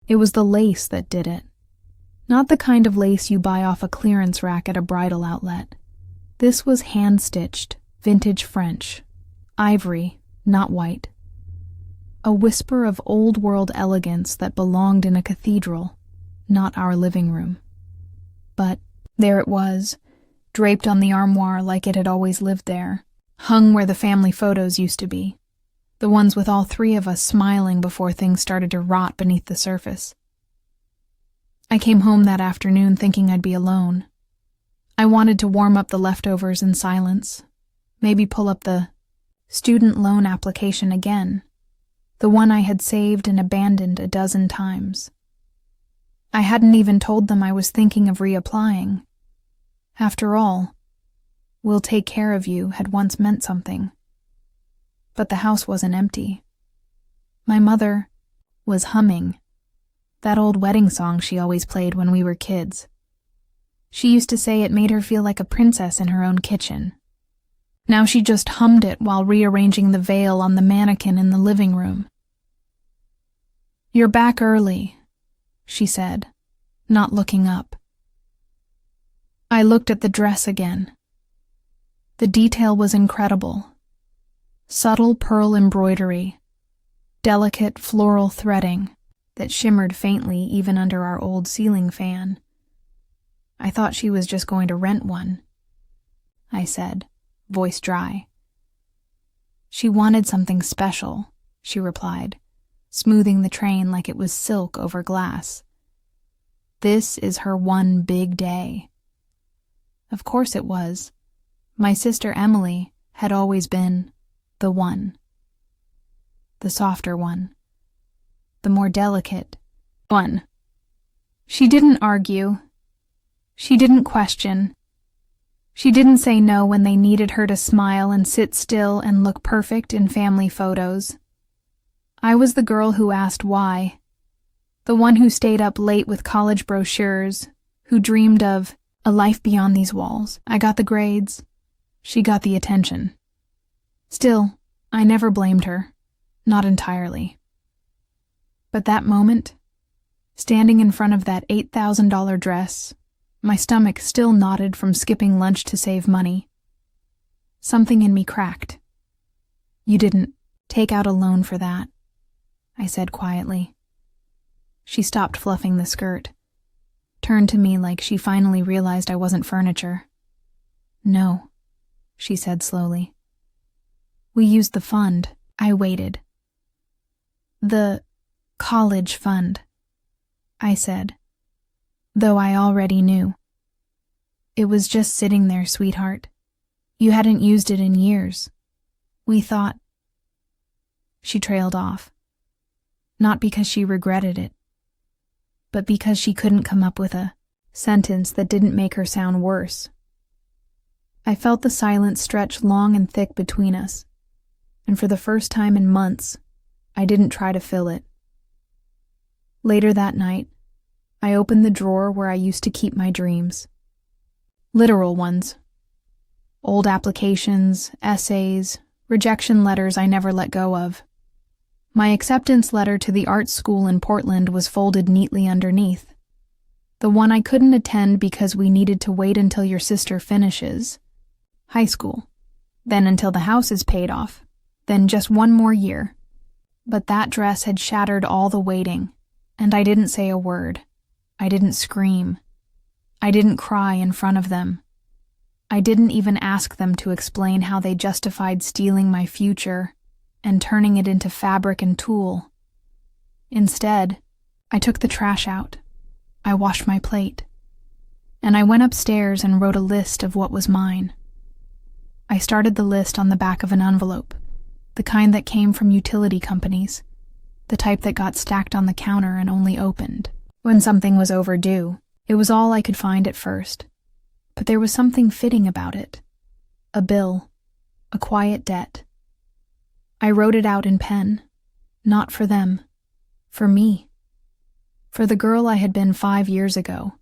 It was the lace that did it. Not the kind of lace you buy off a clearance rack at a bridal outlet. This was hand-stitched, vintage French. Ivory, not white. A whisper of old-world elegance that belonged in a cathedral, not our living room. But there it was, draped on the armoire like it had always lived there, hung where the family photos used to be, the ones with all three of us smiling before things started to rot beneath the surface. I came home that afternoon thinking I'd be alone. I wanted to warm up the leftovers in silence, maybe pull up the student loan application again, the one I had saved and abandoned a dozen times. I hadn't even told them I was thinking of reapplying. After all, "We'll take care of you" had once meant something. But the house wasn't empty. My mother was humming that old wedding song she always played when we were kids. She used to say it made her feel like a princess in her own kitchen. Now she just hummed it while rearranging the veil on the mannequin in the living room. "You're back early," she said, not looking up. I looked at the dress again. The detail was incredible. Subtle pearl embroidery, delicate floral threading that shimmered faintly even under our old ceiling fan. "I thought she was just going to rent one," I said, voice dry. "She wanted something special," she replied, smoothing the train like it was silk over glass. "This is her one big day." Of course it was. My sister Emily had always been the one. The softer one. The more delicate one. She didn't argue. She didn't question. She didn't say no when they needed her to smile and sit still and look perfect in family photos. I was the girl who asked why. The one who stayed up late with college brochures, who dreamed of a life beyond these walls. I got the grades. She got the attention. Still, I never blamed her. Not entirely. But that moment, standing in front of that $8,000 dress, my stomach still knotted from skipping lunch to save money. Something in me cracked. "You didn't take out a loan for that," I said quietly. She stopped fluffing the skirt, turned to me like she finally realized I wasn't furniture. "No," she said slowly. "We used the fund." I waited. "The college fund," I said, though I already knew. "It was just sitting there, sweetheart. You hadn't used it in years. We thought—" She trailed off. Not because she regretted it, but because she couldn't come up with a sentence that didn't make her sound worse. I felt the silence stretch long and thick between us, and for the first time in months, I didn't try to fill it. Later that night, I opened the drawer where I used to keep my dreams. Literal ones. Old applications, essays, rejection letters I never let go of. My acceptance letter to the art school in Portland was folded neatly underneath. The one I couldn't attend because we needed to wait until your sister finishes high school, then until the house is paid off, then just one more year. But that dress had shattered all the waiting, and I didn't say a word. I didn't scream. I didn't cry in front of them. I didn't even ask them to explain how they justified stealing my future and turning it into fabric and tulle. Instead, I took the trash out. I washed my plate. And I went upstairs and wrote a list of what was mine. I started the list on the back of an envelope, the kind that came from utility companies, the type that got stacked on the counter and only opened when something was overdue. It was all I could find at first, but there was something fitting about it. A bill, a quiet debt. I wrote it out in pen, not for them, for me. For the girl I had been 5 years ago,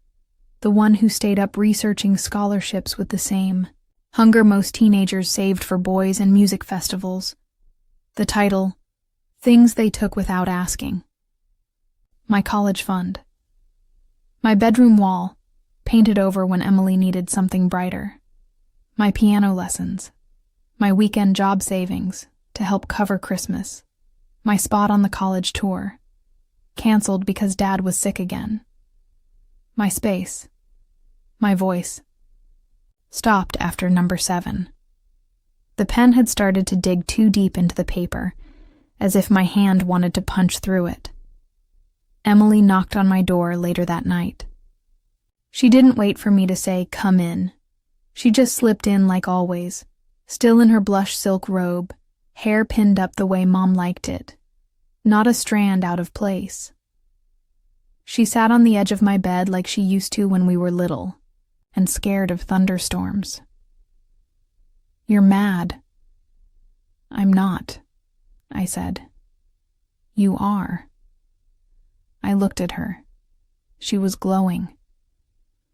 the one who stayed up researching scholarships with the same hunger most teenagers saved for boys and music festivals. The title, Things They Took Without Asking. My college fund. My bedroom wall, painted over when Emily needed something brighter. My piano lessons. My weekend job savings to help cover Christmas. My spot on the college tour. Canceled because Dad was sick again. My space. My voice. Stopped after number 7. The pen had started to dig too deep into the paper, as if my hand wanted to punch through it. Emily knocked on my door later that night. She didn't wait for me to say, "Come in." She just slipped in like always, still in her blush silk robe, hair pinned up the way Mom liked it, not a strand out of place. She sat on the edge of my bed like she used to when we were little, and scared of thunderstorms. "You're mad." "I'm not," I said. "You are." I looked at her. She was glowing.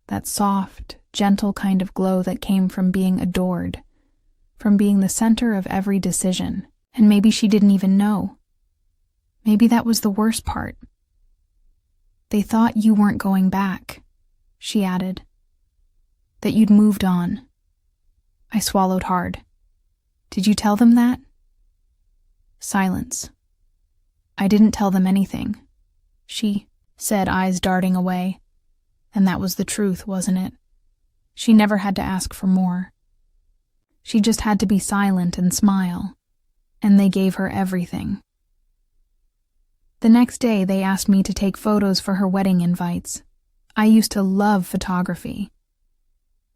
That soft, gentle kind of glow that came from being adored, from being the center of every decision, and maybe she didn't even know. Maybe that was the worst part. "They thought you weren't going back," she added. "That you'd moved on." I swallowed hard. "Did you tell them that?" Silence. "I didn't tell them anything," she said, eyes darting away. And that was the truth, wasn't it? She never had to ask for more. She just had to be silent and smile, and they gave her everything. The next day, they asked me to take photos for her wedding invites. I used to love photography.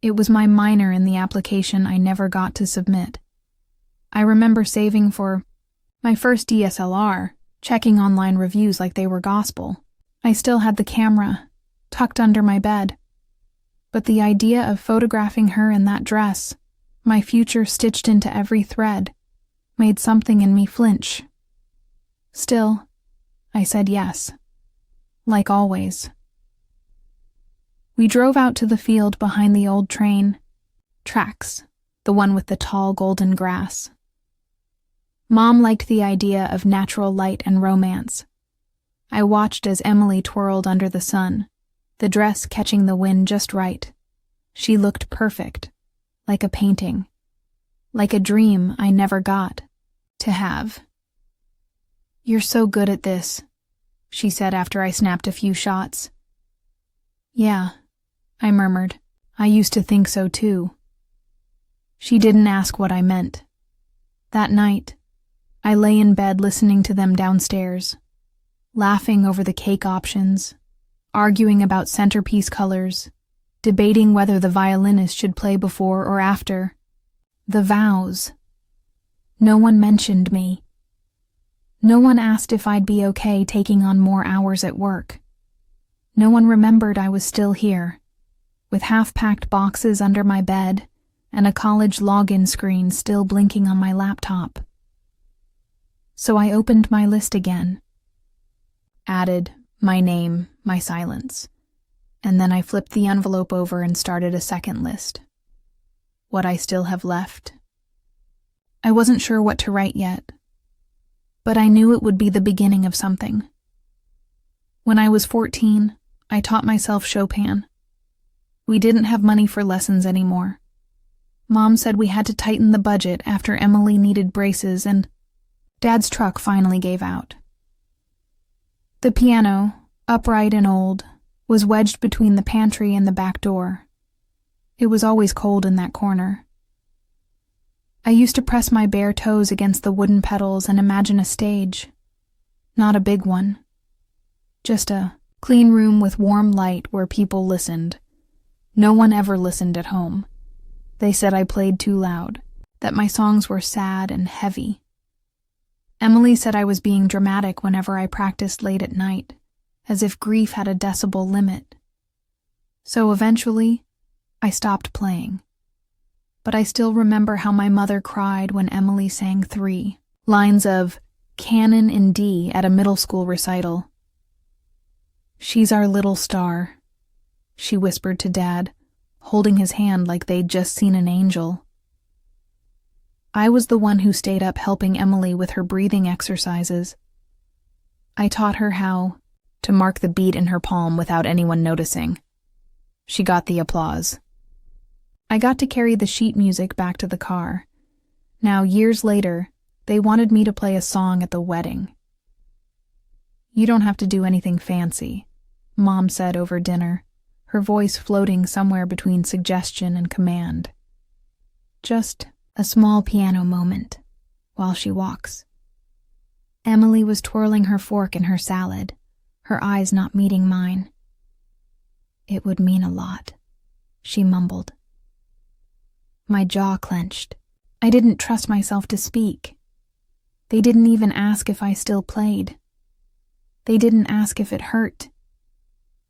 It was my minor in the application I never got to submit. I remember saving for my first DSLR, checking online reviews like they were gospel. I still had the camera, tucked under my bed. But the idea of photographing her in that dress, my future stitched into every thread, made something in me flinch. Still, I said yes. Like always. We drove out to the field behind the old train tracks, the one with the tall golden grass. Mom liked the idea of natural light and romance. I watched as Emily twirled under the sun, the dress catching the wind just right. She looked perfect, like a painting, like a dream I never got to have. "You're so good at this," she said after I snapped a few shots. "Yeah," I murmured. "I used to think so too." She didn't ask what I meant. That night, I lay in bed listening to them downstairs, laughing over the cake options, arguing about centerpiece colors, debating whether the violinist should play before or after. The vows. No one mentioned me. No one asked if I'd be okay taking on more hours at work. No one remembered I was still here, with half-packed boxes under my bed and a college login screen still blinking on my laptop. So I opened my list again, added my name, my silence, and then I flipped the envelope over and started a second list. What I still have left. I wasn't sure what to write yet, but I knew it would be the beginning of something. When I was 14, I taught myself Chopin. We didn't have money for lessons anymore. Mom said we had to tighten the budget after Emily needed braces and Dad's truck finally gave out. The piano, upright and old, was wedged between the pantry and the back door. It was always cold in that corner. I used to press my bare toes against the wooden pedals and imagine a stage. Not a big one. Just a clean room with warm light where people listened. No one ever listened at home. They said I played too loud, that my songs were sad and heavy. Emily said I was being dramatic whenever I practiced late at night, as if grief had a decibel limit. So eventually, I stopped playing. But I still remember how my mother cried when Emily sang 3 lines of Canon in D at a middle school recital. "She's our little star," she whispered to Dad, holding his hand like they'd just seen an angel. I was the one who stayed up helping Emily with her breathing exercises. I taught her how to mark the beat in her palm without anyone noticing. She got the applause. I got to carry the sheet music back to the car. Now, years later, they wanted me to play a song at the wedding. "You don't have to do anything fancy," Mom said over dinner, her voice floating somewhere between suggestion and command. "Just a small piano moment while she walks." Emily was twirling her fork in her salad, her eyes not meeting mine. "It would mean a lot," she mumbled. My jaw clenched. I didn't trust myself to speak. They didn't even ask if I still played. They didn't ask if it hurt.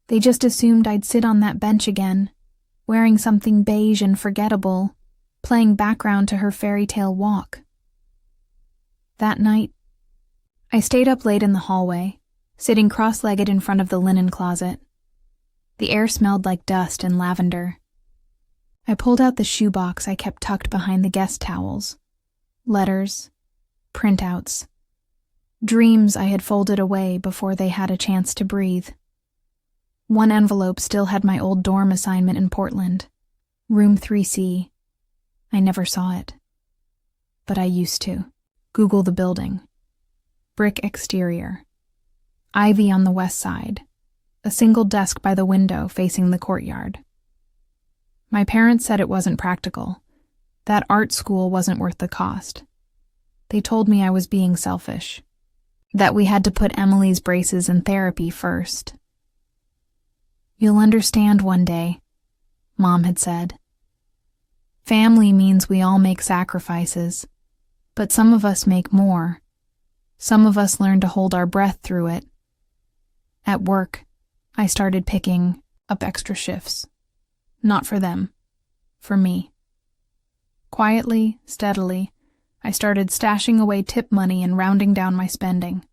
They just assumed I'd sit on that bench again, wearing something beige and forgettable, playing background to her fairy tale walk. That night, I stayed up late in the hallway, sitting cross-legged in front of the linen closet. The air smelled like dust and lavender. I pulled out the shoebox I kept tucked behind the guest towels. Letters, printouts, dreams I had folded away before they had a chance to breathe. One envelope still had my old dorm assignment in Portland, room 3C. I never saw it. But I used to. Google the building. Brick exterior. Ivy on the west side. A single desk by the window facing the courtyard. My parents said it wasn't practical. That art school wasn't worth the cost. They told me I was being selfish. That we had to put Emily's braces in therapy first. "You'll understand one day," Mom had said. "Family means we all make sacrifices, but some of us make more. Some of us learn to hold our breath through it." At work, I started picking up extra shifts. Not for them, for me. Quietly, steadily, I started stashing away tip money and rounding down my spending.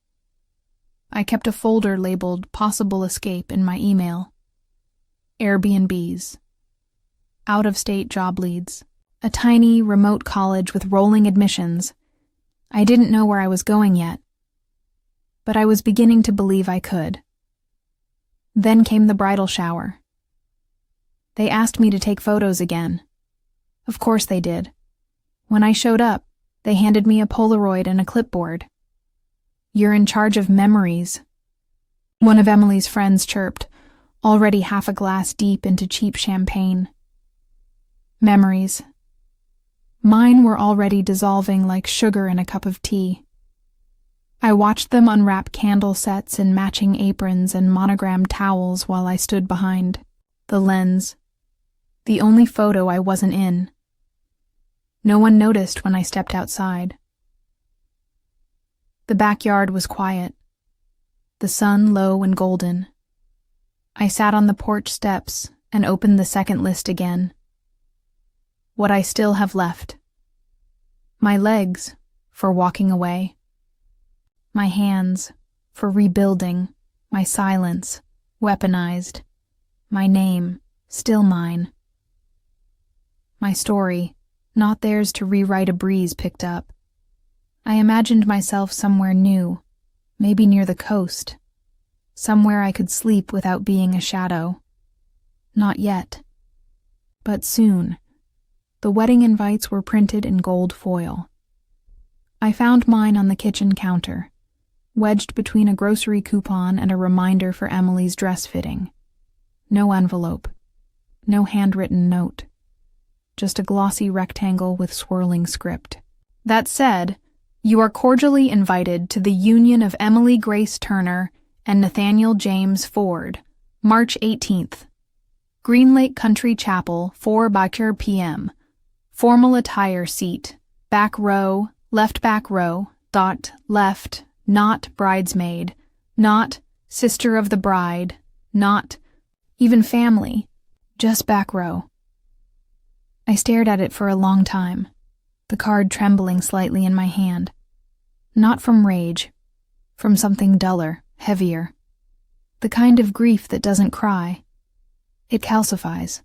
I kept a folder labeled Possible Escape in my email. Airbnbs. Out-of-state job leads. A tiny, remote college with rolling admissions. I didn't know where I was going yet, but I was beginning to believe I could. Then came the bridal shower. They asked me to take photos again. Of course they did. When I showed up, they handed me a Polaroid and a clipboard. "You're in charge of memories," one of Emily's friends chirped, already half a glass deep into cheap champagne. Memories. Mine were already dissolving like sugar in a cup of tea. I watched them unwrap candle sets and matching aprons and monogrammed towels while I stood behind the lens. The only photo I wasn't in. No one noticed when I stepped outside. The backyard was quiet, the sun low and golden. I sat on the porch steps and opened the second list again. What I still have left. My legs, for walking away. My hands, for rebuilding. My silence, weaponized. My name, still mine. My story, not theirs to rewrite a breeze picked up. I imagined myself somewhere new, maybe near the coast, somewhere I could sleep without being a shadow. Not yet. But soon. The wedding invites were printed in gold foil. I found mine on the kitchen counter, wedged between a grocery coupon and a reminder for Emily's dress fitting. No envelope. No handwritten note. Just a glossy rectangle with swirling script. That said, "You are cordially invited to the union of Emily Grace Turner and Nathaniel James Ford, March 18th. Green Lake Country Chapel, 4 p.m. Formal attire seat, back row, left back row, dot, left, not bridesmaid, not sister of the bride, not even family, just back row." I stared at it for a long time, the card trembling slightly in my hand. Not from rage, from something duller, heavier. The kind of grief that doesn't cry. It calcifies.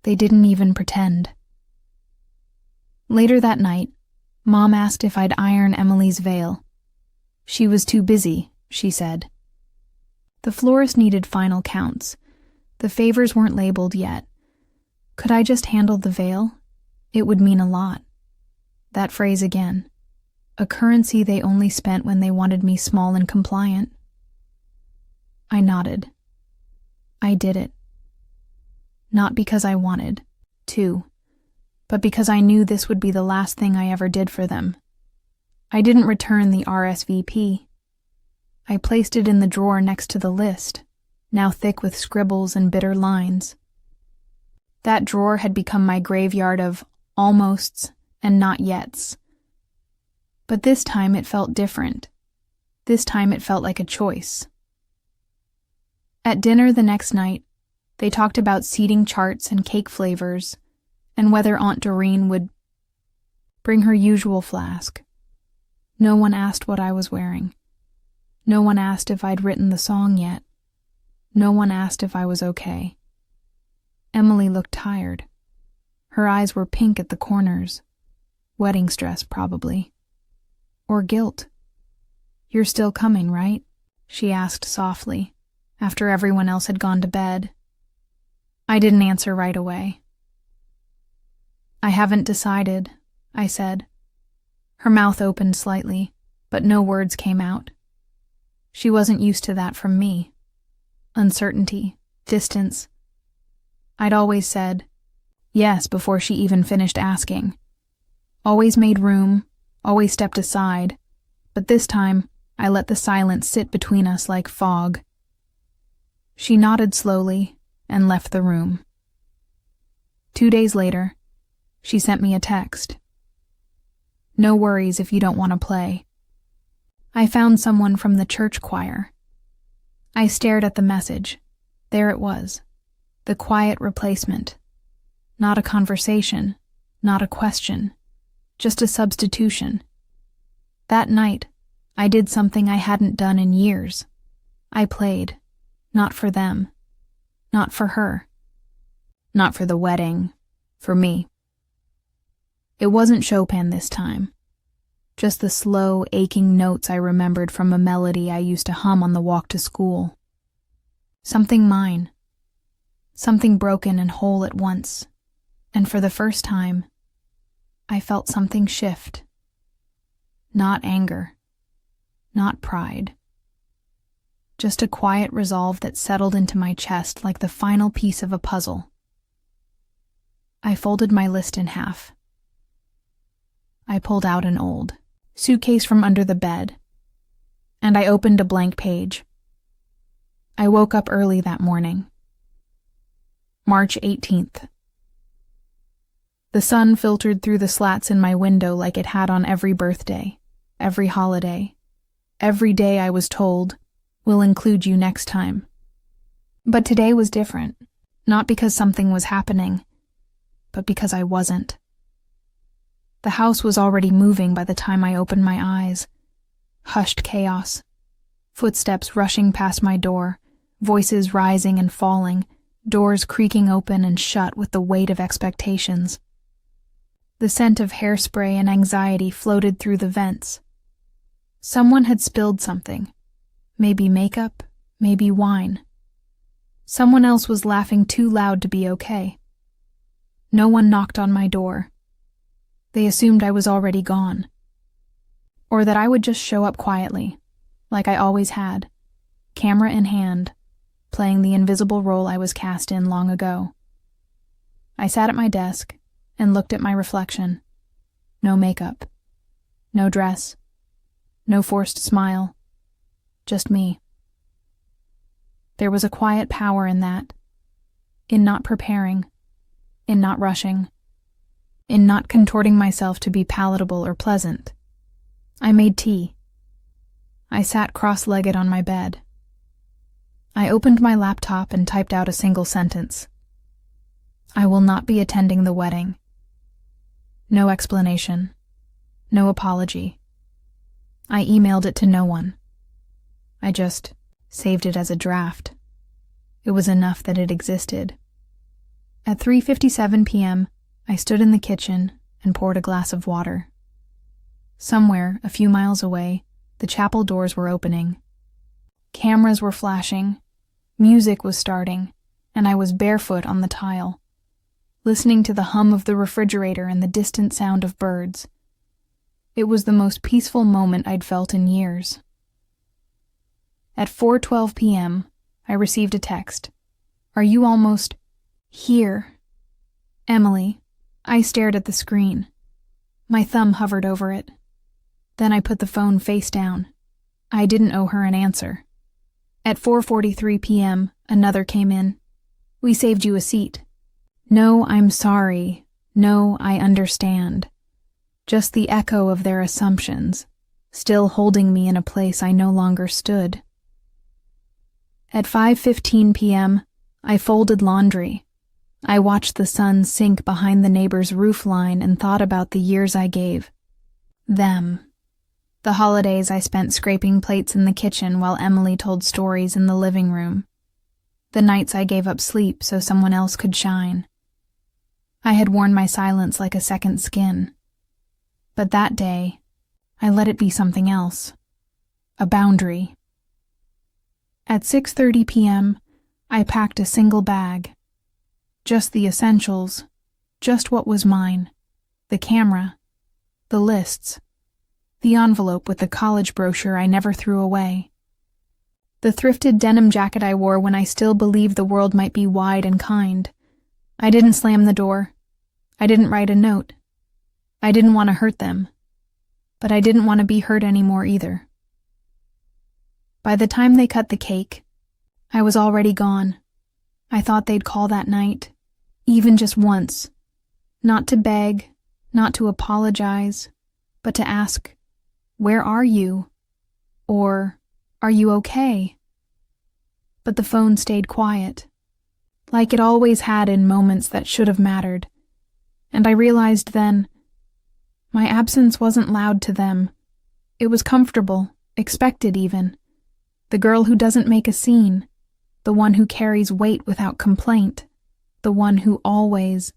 They didn't even pretend. Later that night, Mom asked if I'd iron Emily's veil. She was too busy, she said. The florist needed final counts. The favors weren't labeled yet. Could I just handle the veil? It would mean a lot. That phrase again. A currency they only spent when they wanted me small and compliant. I nodded. I did it. Not because I wanted to, but because I knew this would be the last thing I ever did for them. I didn't return the RSVP. I placed it in the drawer next to the list, now thick with scribbles and bitter lines. That drawer had become my graveyard of almosts and not yets. But this time it felt different. This time it felt like a choice. At dinner the next night, they talked about seating charts and cake flavors, and whether Aunt Doreen would bring her usual flask. No one asked what I was wearing. No one asked if I'd written the song yet. No one asked if I was okay. Emily looked tired. Her eyes were pink at the corners. Wedding stress, probably. Or guilt. "You're still coming, right?" she asked softly, after everyone else had gone to bed. I didn't answer right away. "I haven't decided," I said. Her mouth opened slightly, but no words came out. She wasn't used to that from me. Uncertainty, distance. I'd always said yes before she even finished asking. Always made room, always stepped aside, but this time I let the silence sit between us like fog. She nodded slowly and left the room. 2 days later, she sent me a text. "No worries if you don't want to play. I found someone from the church choir." I stared at the message. There it was, the quiet replacement. Not a conversation, not a question, just a substitution. That night, I did something I hadn't done in years. I played, not for them, not for her, not for the wedding, for me. It wasn't Chopin this time. Just the slow, aching notes I remembered from a melody I used to hum on the walk to school. Something mine. Something broken and whole at once. And for the first time, I felt something shift. Not anger. Not pride. Just a quiet resolve that settled into my chest like the final piece of a puzzle. I folded my list in half. I pulled out an old suitcase from under the bed, and I opened a blank page. I woke up early that morning. March 18th. The sun filtered through the slats in my window like it had on every birthday, every holiday. Every day I was told, "We'll include you next time." But today was different, not because something was happening, but because I wasn't. The house was already moving by the time I opened my eyes. Hushed chaos. Footsteps rushing past my door, voices rising and falling, doors creaking open and shut with the weight of expectations. The scent of hairspray and anxiety floated through the vents. Someone had spilled something. Maybe makeup, maybe wine. Someone else was laughing too loud to be okay. No one knocked on my door. They assumed I was already gone. Or that I would just show up quietly, like I always had, camera in hand, playing the invisible role I was cast in long ago. I sat at my desk and looked at my reflection. No makeup. No dress. No forced smile. Just me. There was a quiet power in that, in not preparing, in not rushing, in not contorting myself to be palatable or pleasant. I made tea. I sat cross-legged on my bed. I opened my laptop and typed out a single sentence. I will not be attending the wedding. No explanation. No apology. I emailed it to no one. I just saved it as a draft. It was enough that it existed. At 3:57 p.m., I stood in the kitchen and poured a glass of water. Somewhere, a few miles away, the chapel doors were opening. Cameras were flashing, music was starting, and I was barefoot on the tile, listening to the hum of the refrigerator and the distant sound of birds. It was the most peaceful moment I'd felt in years. At 4:12 p.m., I received a text. "Are you almost here?" Emily. I stared at the screen. My thumb hovered over it. Then I put the phone face down. I didn't owe her an answer. At 4:43 p.m., another came in. "We saved you a seat." No, I'm sorry. No, I understand. Just the echo of their assumptions, still holding me in a place I no longer stood. At 5:15 p.m., I folded laundry. I watched the sun sink behind the neighbor's roof line and thought about the years I gave them. The holidays I spent scraping plates in the kitchen while Emily told stories in the living room. The nights I gave up sleep so someone else could shine. I had worn my silence like a second skin. But that day, I let it be something else. A boundary. At 6:30 p.m., I packed a single bag. Just the essentials, just what was mine. The camera, the lists, the envelope with the college brochure I never threw away. The thrifted denim jacket I wore when I still believed the world might be wide and kind. I didn't slam the door. I didn't write a note. I didn't want to hurt them. But I didn't want to be hurt anymore either. By the time they cut the cake, I was already gone. I thought they'd call that night, even just once. Not to beg, not to apologize, but to ask, "Where are you?" Or, "Are you okay?" But the phone stayed quiet, like it always had in moments that should have mattered. And I realized then, my absence wasn't loud to them. It was comfortable, expected even. The girl who doesn't make a scene, the one who carries weight without complaint, the one who always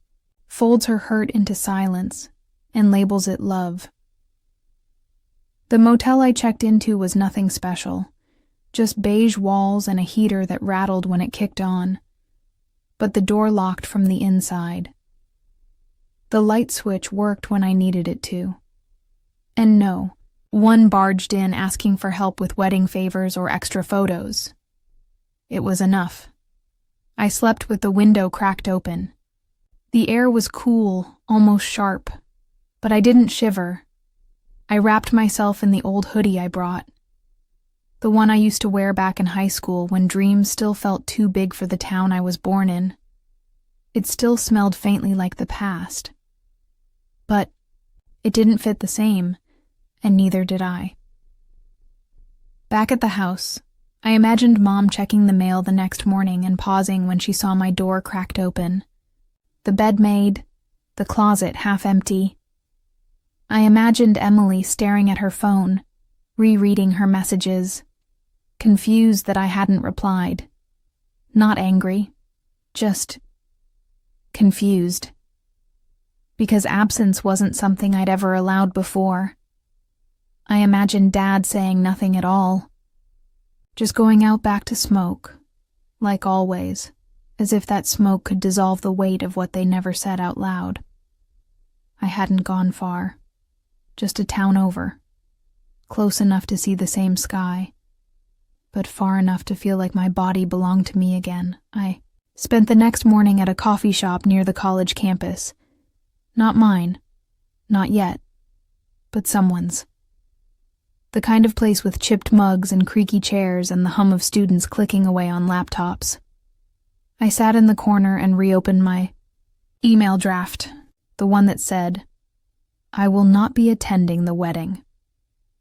folds her hurt into silence and labels it love. The motel I checked into was nothing special, just beige walls and a heater that rattled when it kicked on. But the door locked from the inside. The light switch worked when I needed it to. And no, one barged in asking for help with wedding favors or extra photos. It was enough. I slept with the window cracked open. The air was cool, almost sharp, but I didn't shiver. I wrapped myself in the old hoodie I brought, the one I used to wear back in high school when dreams still felt too big for the town I was born in. It still smelled faintly like the past. But it didn't fit the same, and neither did I. Back at the house, I imagined Mom checking the mail the next morning and pausing when she saw my door cracked open. The bed made, the closet half empty. I imagined Emily staring at her phone, rereading her messages, confused that I hadn't replied. Not angry, just confused. Because absence wasn't something I'd ever allowed before. I imagined Dad saying nothing at all, just going out back to smoke, like always, as if that smoke could dissolve the weight of what they never said out loud. I hadn't gone far, just a town over, close enough to see the same sky, but far enough to feel like my body belonged to me again. I spent the next morning at a coffee shop near the college campus. Not mine, not yet, but someone's. The kind of place with chipped mugs and creaky chairs and the hum of students clicking away on laptops. I sat in the corner and reopened my email draft, the one that said, "I will not be attending the wedding."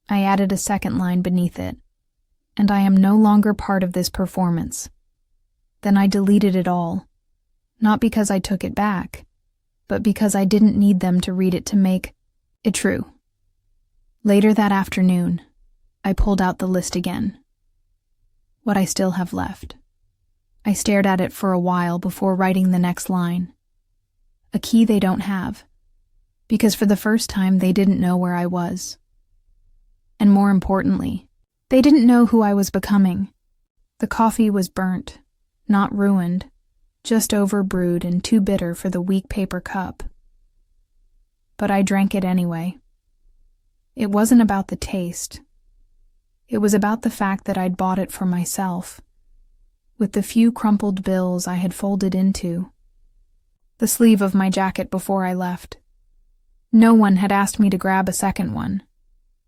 I added a second line beneath it, "and I am no longer part of this performance." Then I deleted it all, not because I took it back, but because I didn't need them to read it to make it true. Later that afternoon, I pulled out the list again. What I still have left. I stared at it for a while before writing the next line. A key they don't have, because for the first time they didn't know where I was. And more importantly, they didn't know who I was becoming. The coffee was burnt, not ruined, just overbrewed and too bitter for the weak paper cup. But I drank it anyway. It wasn't about the taste. It was about the fact that I'd bought it for myself, with the few crumpled bills I had folded into the sleeve of my jacket before I left. No one had asked me to grab a second one.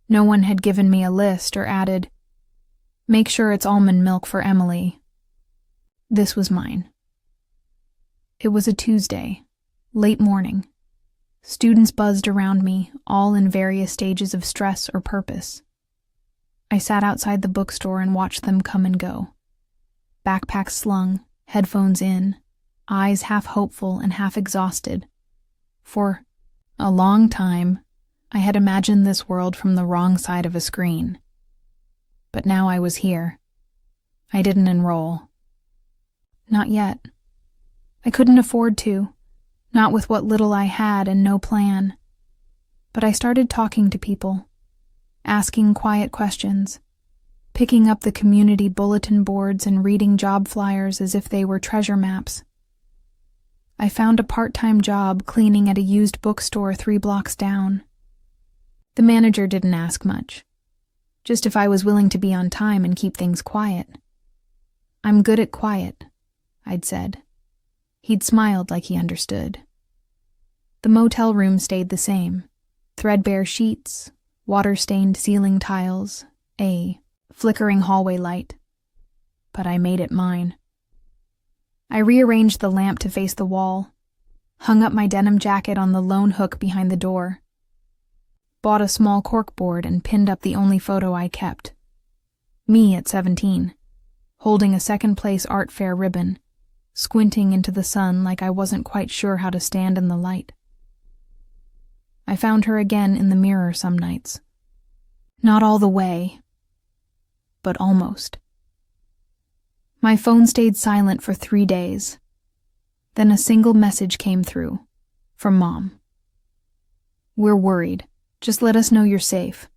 No one had given me a list or added, "Make sure it's almond milk for Emily." This was mine. It was a Tuesday, late morning. Students buzzed around me, all in various stages of stress or purpose. I sat outside the bookstore and watched them come and go. Backpacks slung, headphones in, eyes half hopeful and half exhausted. For a long time, I had imagined this world from the wrong side of a screen. But now I was here. I didn't enroll. Not yet. I couldn't afford to, not with what little I had and no plan. But I started talking to people, asking quiet questions, picking up the community bulletin boards and reading job flyers as if they were treasure maps. I found a part-time job cleaning at a used bookstore 3 blocks down. The manager didn't ask much, just if I was willing to be on time and keep things quiet. "I'm good at quiet," I'd said. He'd smiled like he understood. The motel room stayed the same. Threadbare sheets, water-stained ceiling tiles, a flickering hallway light. But I made it mine. I rearranged the lamp to face the wall, hung up my denim jacket on the lone hook behind the door, bought a small corkboard and pinned up the only photo I kept. Me at 17, holding a second-place art fair ribbon, squinting into the sun like I wasn't quite sure how to stand in the light. I found her again in the mirror some nights. Not all the way, but almost. My phone stayed silent for 3 days. Then a single message came through, from Mom. "We're worried. Just let us know you're safe."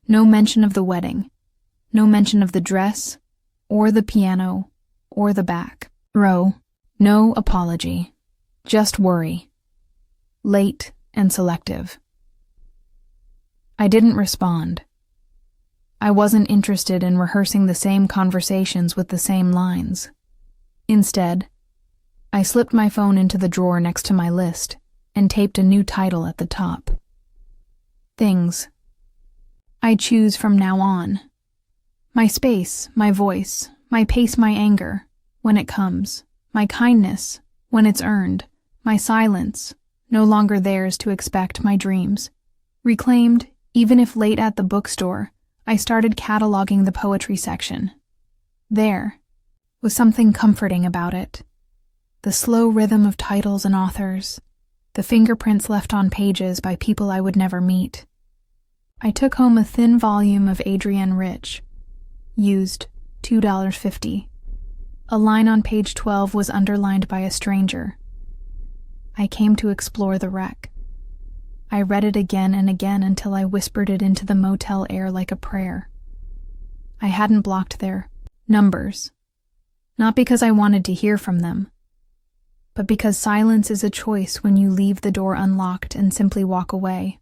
No mention of the wedding. No mention of the dress, or the piano, or the back row. No apology. Just worry. Late and selective. I didn't respond. I wasn't interested in rehearsing the same conversations with the same lines. Instead, I slipped my phone into the drawer next to my list and taped a new title at the top. Things I choose from now on. My space, my voice, my pace, my anger, when it comes, my kindness, when it's earned, my silence, no longer theirs to expect, my dreams. Reclaimed, even if late at the bookstore, I started cataloging the poetry section. There was something comforting about it. The slow rhythm of titles and authors, the fingerprints left on pages by people I would never meet. I took home a thin volume of Adrienne Rich, used $2.50. A line on page 12 was underlined by a stranger. I came to explore the wreck. I read it again and again until I whispered it into the motel air like a prayer. I hadn't blocked their numbers, not because I wanted to hear from them, but because silence is a choice when you leave the door unlocked and simply walk away.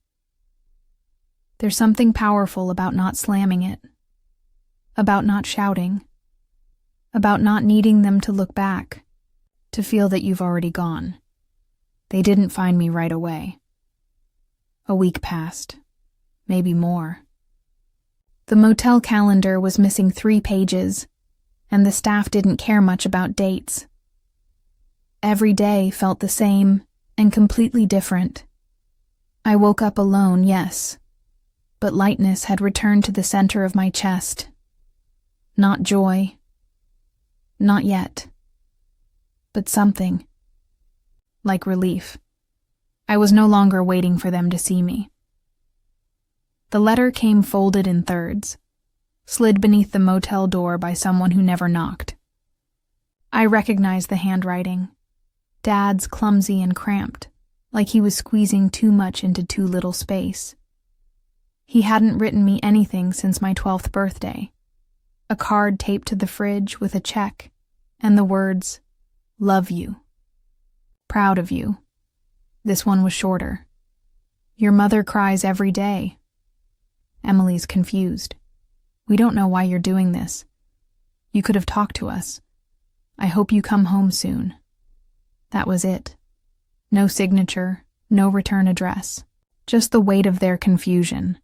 There's something powerful about not slamming it, about not shouting, about not needing them to look back, to feel that you've already gone. They didn't find me right away. A week passed, maybe more. The motel calendar was missing 3 pages, and the staff didn't care much about dates. Every day felt the same and completely different. I woke up alone, yes, but lightness had returned to the center of my chest. Not joy. Not yet. But something. Like relief. I was no longer waiting for them to see me. The letter came folded in thirds, slid beneath the motel door by someone who never knocked. I recognized the handwriting. Dad's clumsy and cramped, like he was squeezing too much into too little space. He hadn't written me anything since my 12th birthday. a card taped to the fridge with a check, and the words, "Love you. Proud of you." This one was shorter. "Your mother cries every day." Emily's confused. "We don't know why you're doing this. You could have talked to us. I hope you come home soon." That was it. No signature, no return address. Just the weight of their confusion,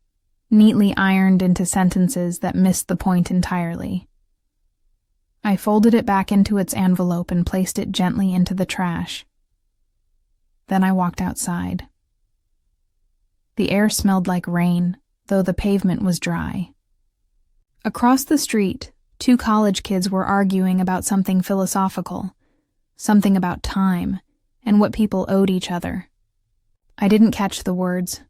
neatly ironed into sentences that missed the point entirely. I folded it back into its envelope and placed it gently into the trash. Then I walked outside. The air smelled like rain, though the pavement was dry. Across the street, 2 college kids were arguing about something philosophical, something about time and what people owed each other. I didn't catch the words,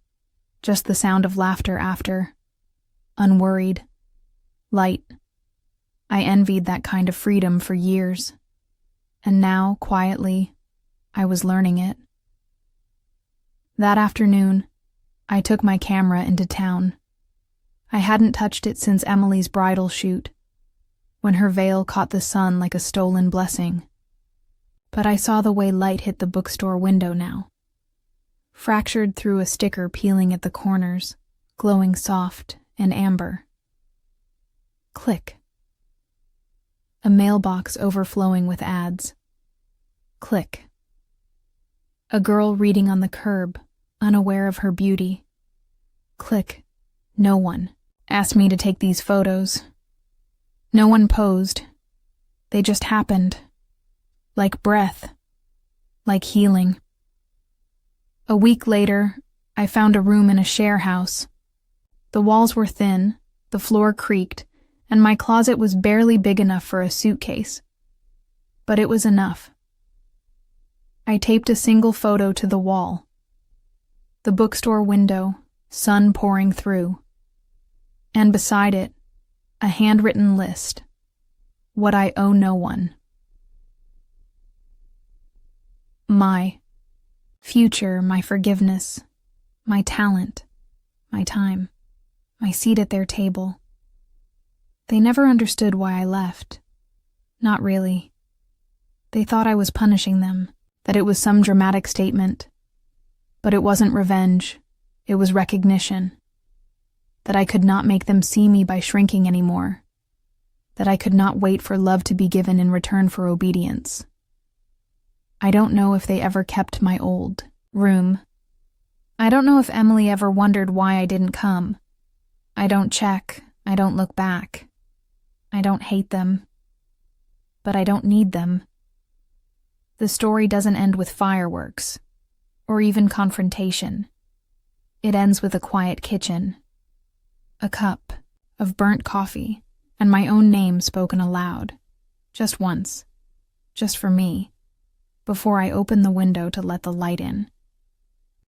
just the sound of laughter after. Unworried. Light. I envied that kind of freedom for years. And now, quietly, I was learning it. That afternoon, I took my camera into town. I hadn't touched it since Emily's bridal shoot, when her veil caught the sun like a stolen blessing. But I saw the way light hit the bookstore window now. Fractured through a sticker peeling at the corners, glowing soft and amber. Click. A mailbox overflowing with ads. Click. A girl reading on the curb, unaware of her beauty. Click. No one asked me to take these photos. No one posed. They just happened. Like breath. Like healing. A week later, I found a room in a share house. The walls were thin, the floor creaked, and my closet was barely big enough for a suitcase. But it was enough. I taped a single photo to the wall. The bookstore window, sun pouring through. And beside it, a handwritten list. What I owe no one. My future, my forgiveness, my talent, my time, my seat at their table. They never understood why I left. Not really. They thought I was punishing them, that it was some dramatic statement. But it wasn't revenge, it was recognition. That I could not make them see me by shrinking anymore. That I could not wait for love to be given in return for obedience. I don't know if they ever kept my old room. I don't know if Emily ever wondered why I didn't come. I don't check. I don't look back. I don't hate them. But I don't need them. The story doesn't end with fireworks, or even confrontation. It ends with a quiet kitchen, a cup of burnt coffee, and my own name spoken aloud, just once, just for me, before I open the window to let the light in.